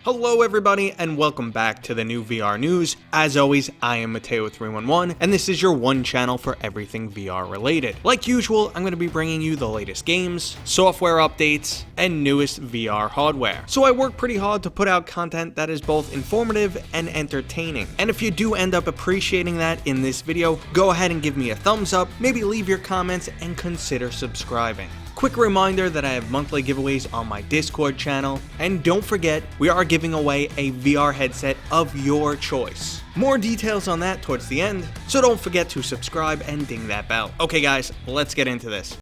Hello everybody and welcome back to the new VR news. As always, I am Mateo311 and this is your one channel for everything VR related. Like usual, I'm going to be bringing you the latest games, software updates, and newest VR hardware. So I work pretty hard to put out content that is both informative and entertaining. And if you do end up appreciating that in this video, go ahead and give me a thumbs up, maybe leave your comments, and consider subscribing. Quick reminder that I have monthly giveaways on my Discord channel, and don't forget, we are giving away a VR headset of your choice. More details on that towards the end, so don't forget to subscribe and ding that bell. Okay guys, let's get into this.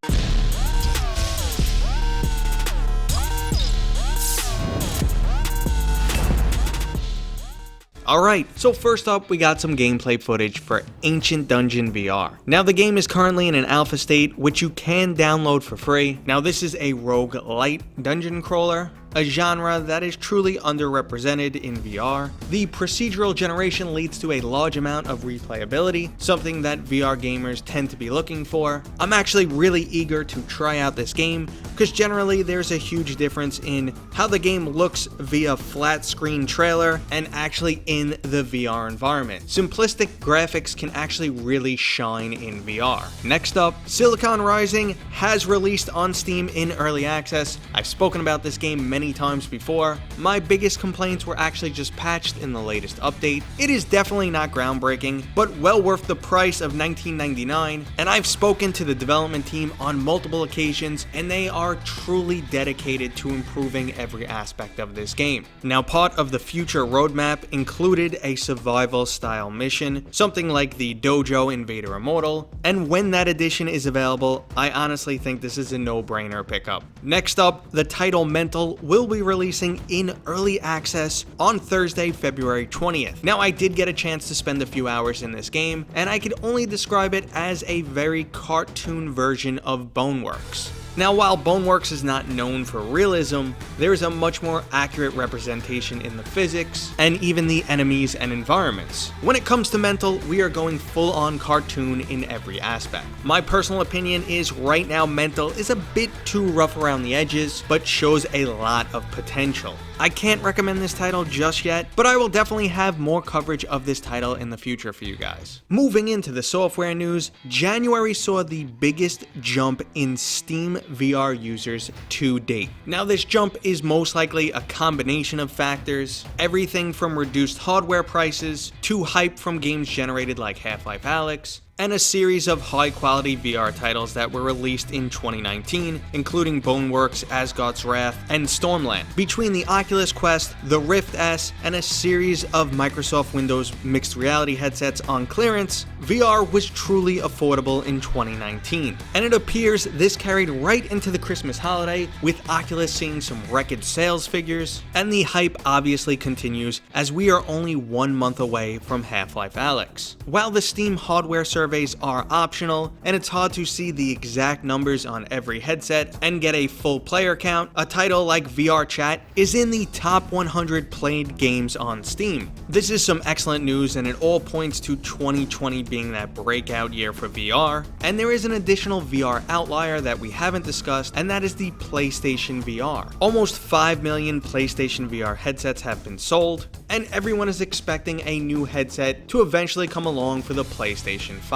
Alright, so first up we got some gameplay footage for Ancient Dungeon VR. Now the game is currently in an alpha state, which you can download for free. Now this is a roguelite dungeon crawler, a genre that is truly underrepresented in VR. The procedural generation leads to a large amount of replayability, something that VR gamers tend to be looking for. I'm actually really eager to try out this game, because generally there's a huge difference in how the game looks via flat screen trailer and actually in the VR environment. Simplistic graphics can actually really shine in VR. Next up, Silicon Rising has released on Steam in early access. I've spoken about this game many times before. My biggest complaints were actually just patched in the latest update. It is definitely not groundbreaking, but well worth the price of $19.99, and I've spoken to the development team on multiple occasions, and they are truly dedicated to improving every aspect of this game. Now, part of the future roadmap included a survival style mission, something like the Dojo Invader Immortal, and when that edition is available, I honestly think this is a no-brainer pickup. Next up, the title Mental will be releasing in early access on Thursday, February 20th. Now, I did get a chance to spend a few hours in this game, and I could only describe it as a very cartoon version of Boneworks. Now, while Boneworks is not known for realism, there is a much more accurate representation in the physics and even the enemies and environments. When it comes to Mental, we are going full-on cartoon in every aspect. My personal opinion is right now Mental is a bit too rough around the edges, but shows a lot of potential. I can't recommend this title just yet, but I will definitely have more coverage of this title in the future for you guys. Moving into the software news, January saw the biggest jump in Steam VR users to date. Now this jump is most likely a combination of factors, everything from reduced hardware prices to hype from games generated like Half-Life Alyx, and a series of high-quality VR titles that were released in 2019, including Boneworks, Asgard's Wrath, and Stormland. Between the Oculus Quest, the Rift S, and a series of Microsoft Windows mixed reality headsets on clearance, VR was truly affordable in 2019. And it appears this carried right into the Christmas holiday, with Oculus seeing some record sales figures, and the hype obviously continues as we are only 1 month away from Half-Life Alyx. While the Steam hardware surveys are optional, and it's hard to see the exact numbers on every headset and get a full player count, a title like VR Chat is in the top 100 played games on Steam. This is some excellent news, and it all points to 2020 being that breakout year for VR, and there is an additional VR outlier that we haven't discussed, and that is the PlayStation VR. Almost 5 million PlayStation VR headsets have been sold, and everyone is expecting a new headset to eventually come along for the PlayStation 5.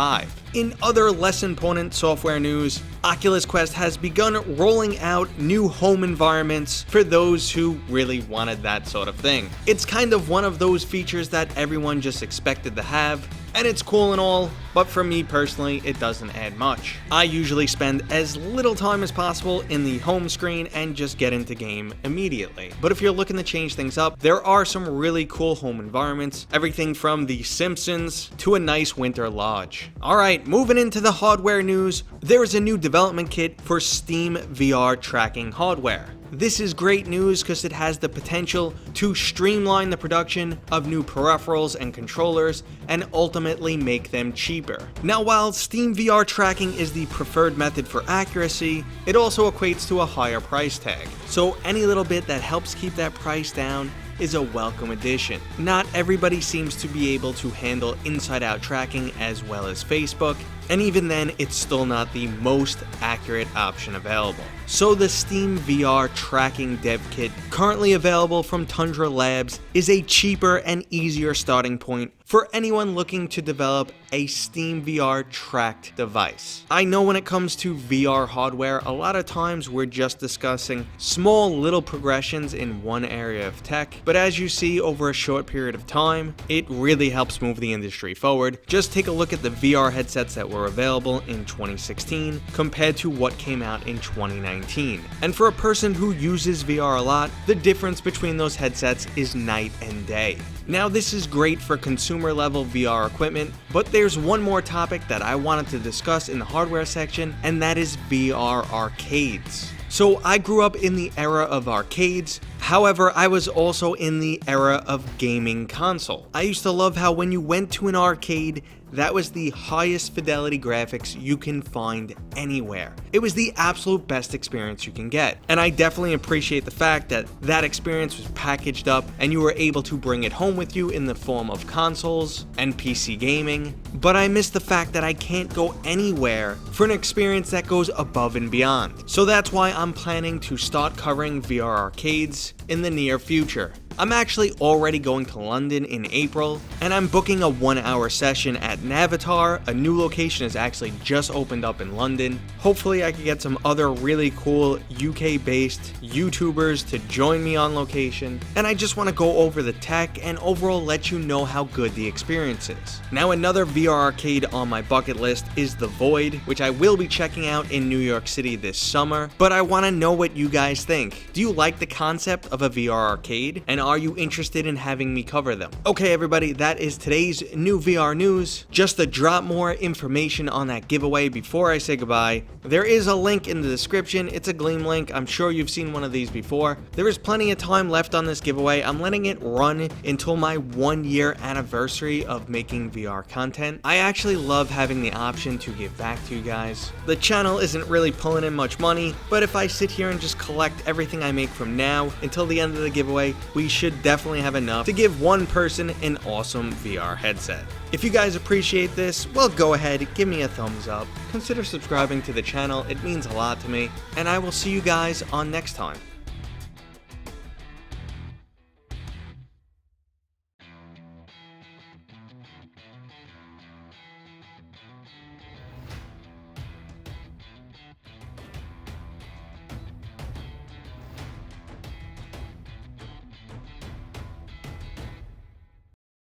In other less important software news, Oculus Quest has begun rolling out new home environments for those who really wanted that sort of thing. It's kind of one of those features that everyone just expected to have, and it's cool and all, but for me personally, it doesn't add much. I usually spend as little time as possible in the home screen and just get into game immediately. But if you're looking to change things up, there are some really cool home environments, everything from The Simpsons to a nice winter lodge. Alright, moving into the hardware news, there is a new development kit for Steam VR tracking hardware. This is great news because it has the potential to streamline the production of new peripherals and controllers and ultimately make them cheaper. Now, while Steam VR tracking is the preferred method for accuracy, it also equates to a higher price tag. So any little bit that helps keep that price down is a welcome addition. Not everybody seems to be able to handle inside-out tracking as well as Facebook, and even then, it's still not the most accurate option available. So the Steam VR Tracking Dev Kit, currently available from Tundra Labs, is a cheaper and easier starting point for anyone looking to develop a Steam VR tracked device. I know when it comes to VR hardware, a lot of times we're just discussing small little progressions in one area of tech, but as you see over a short period of time, it really helps move the industry forward. Just take a look at the VR headsets that were available in 2016 compared to what came out in 2019. And for a person who uses VR a lot, the difference between those headsets is night and day. Now this is great for consumer level VR equipment, but there's one more topic that I wanted to discuss in the hardware section, and that is VR arcades. So I grew up in the era of arcades, however I was also in the era of gaming console. I used to love how when you went to an arcade, that was the highest fidelity graphics you can find anywhere. It was the absolute best experience you can get. And I definitely appreciate the fact that that experience was packaged up and you were able to bring it home with you in the form of consoles and PC gaming. But I miss the fact that I can't go anywhere for an experience that goes above and beyond. So that's why I'm planning to start covering VR arcades in the near future. I'm actually already going to London in April, and I'm booking a 1-hour session at Navrtar. A new location has actually just opened up in London. Hopefully I can get some other really cool UK-based YouTubers to join me on location, and I just want to go over the tech and overall let you know how good the experience is. Now another VR arcade on my bucket list is The Void, which I will be checking out in New York City this summer, but I want to know what you guys think. Do you like the concept of a VR arcade, and are you interested in having me cover them? Okay everybody, that is today's new VR news. Just to drop more information on that giveaway before I say goodbye, there is a link in the description. It's a Gleam link. I'm sure you've seen one of these before. There is plenty of time left on this giveaway. I'm letting it run until my 1-year anniversary of making VR content. I actually love having the option to give back to you guys. The channel isn't really pulling in much money, but if I sit here and just collect everything I make from now until the end of the giveaway, we should definitely have enough to give one person an awesome VR headset. If you guys appreciate this, well, go ahead, give me a thumbs up, consider subscribing to the channel, it means a lot to me, and I will see you guys on next time.